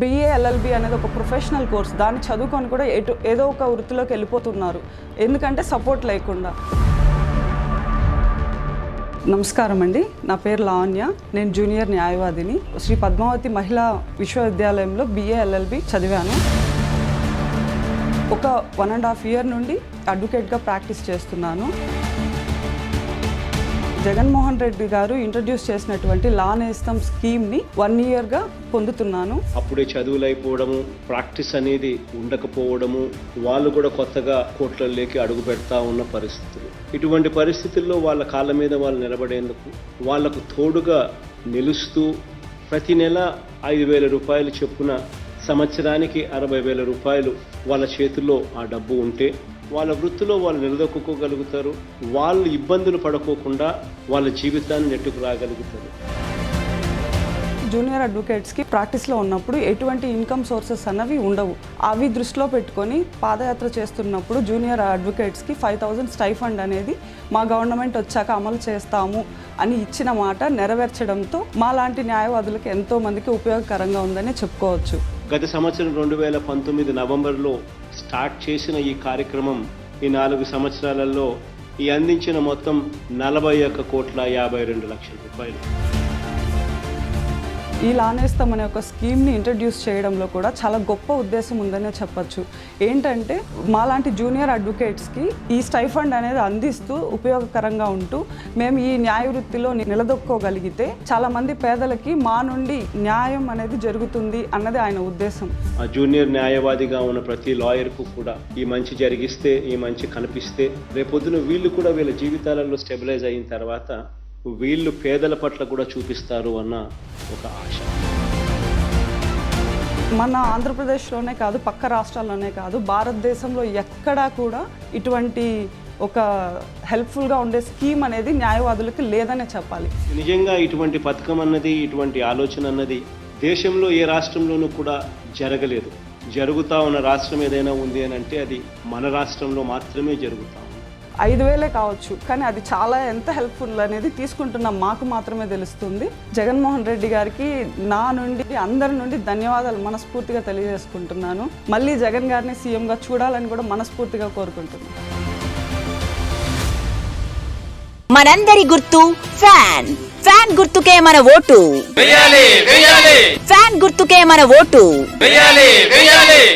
BA LLB అనేది ఒక professional course. దాన్ని చదువుకొని కూడా ఏదో ఒక వృత్తిలోకి వెళ్ళిపోతున్నారు, ఎందుకంటే సపోర్ట్ లేకుండా. నమస్కారం అండి, నా పేరు లావణ్య. నేను జూనియర్ న్యాయవాదిని. శ్రీ పద్మావతి మహిళా విశ్వవిద్యాలయంలో BA LLB చదివాను. ఒక 1.5 year నుండి అడ్వకేట్గా ప్రాక్టీస్ చేస్తున్నాను. జగన్మోహన్ రెడ్డి గారు ఇంట్రడ్యూస్ చేసినటువంటి లా నేస్తం స్కీమ్ని 1 yearగా పొందుతున్నాను. అప్పుడే చదువులు అయిపోవడము, ప్రాక్టీస్ అనేది ఉండకపోవడము, వాళ్ళు కూడా కొత్తగా కోర్టులలోకి అడుగు పెడతా ఉన్న పరిస్థితులు. ఇటువంటి పరిస్థితుల్లో వాళ్ళ కాళ్ళ మీద వాళ్ళు నిలబడేందుకు, వాళ్లకు తోడుగా నిలుస్తూ ప్రతి నెల 5,000 రూపాయలు చొప్పున సంవత్సరానికి 60,000 రూపాయలు వాళ్ళ చేతుల్లో ఆ డబ్బు ఉంటే వాళ్ళ వృత్తిలో వాళ్ళు నిలదొక్కుకోగలుగుతారు. వాళ్ళు ఇబ్బందులు పడుకోకుండా వాళ్ళ జీవితాన్ని నెట్టుకు రాగలుగుతారు. జూనియర్ అడ్వకేట్స్కి ప్రాక్టీస్లో ఉన్నప్పుడు ఎటువంటి ఇన్కమ్ సోర్సెస్ అన్నవి ఉండవు. అవి దృష్టిలో పెట్టుకొని పాదయాత్ర చేస్తున్నప్పుడు జూనియర్ అడ్వకేట్స్కి 5,000 స్టైఫండ్ అనేది మా గవర్నమెంట్ వచ్చాక అమలు చేస్తాము అని ఇచ్చిన మాట నెరవేర్చడంతో మా లాంటి న్యాయవాదులకు ఎంతో మందికి ఉపయోగకరంగా ఉందని చెప్పుకోవచ్చు. గత సంవత్సరం 2019 నవంబర్లో స్టార్ట్ చేసిన ఈ కార్యక్రమం ఈ 4 సంవత్సరాలలో ఈ అందించిన మొత్తం 41,52,00,000 రూపాయలు. ఈ లా నేస్తం అనే ఒక స్కీమ్ని ఇంట్రడ్యూస్ చేయడంలో కూడా చాలా గొప్ప ఉద్దేశం ఉందనే చెప్పచ్చు. ఏంటంటే మాలాంటి జూనియర్ అడ్వకేట్స్కి ఈ స్టైఫండ్ అనేది అందిస్తూ ఉపయోగకరంగా ఉంటూ మేము ఈ న్యాయ వృత్తిలో నిలదొక్కోగలిగితే చాలామంది పేదలకి మా నుండి న్యాయం అనేది జరుగుతుంది అన్నది ఆయన ఉద్దేశం. ఆ జూనియర్ న్యాయవాదిగా ఉన్న ప్రతి లాయర్కు కూడా ఈ మంచి జరిగిస్తే, ఈ మంచి కనిపిస్తే రేపొద్దున వీళ్ళు కూడా వీళ్ళ జీవితాలలో స్టెబిలైజ్ అయిన తర్వాత వీళ్ళు పేదల పట్ల కూడా చూపిస్తారు అన్న ఒక ఆశ. మన ఆంధ్రప్రదేశ్లోనే కాదు, పక్క రాష్ట్రాల్లోనే కాదు, భారతదేశంలో ఎక్కడా కూడా ఇటువంటి ఒక హెల్ప్ఫుల్గా ఉండే స్కీమ్ అనేది న్యాయవాదులకి లేదనే చెప్పాలి. నిజంగా ఇటువంటి పథకం అన్నది, ఇటువంటి ఆలోచన అన్నది దేశంలో ఏ రాష్ట్రంలోనూ కూడా జరగలేదు. జరుగుతూ ఉన్న రాష్ట్రం ఏదైనా ఉంది అని అంటే అది మన రాష్ట్రంలో మాత్రమే జరుగుతా. 5,000 కావచ్చు, కానీ అది చాలా ఎంత హెల్ప్ఫుల్ అనేది తీసుకుంటున్నాం మాకు మాత్రమే తెలుస్తుంది. జగన్మోహన్ రెడ్డి గారికి నా నుండి, అందరి నుండి ధన్యవాదాలు మనస్ఫూర్తిగా తెలియజేసుకుంటున్నాను. మళ్ళీ జగన్ గారిని సీఎంగా చూడాలని కూడా మనస్ఫూర్తిగా కోరుకుంటున్నాను. మనందరి గుర్తు ఫ్యాన్. ఫ్యాన్ గుర్తుకే మన ఓటు. ఫ్యాన్ గుర్తుకే మన ఓటు.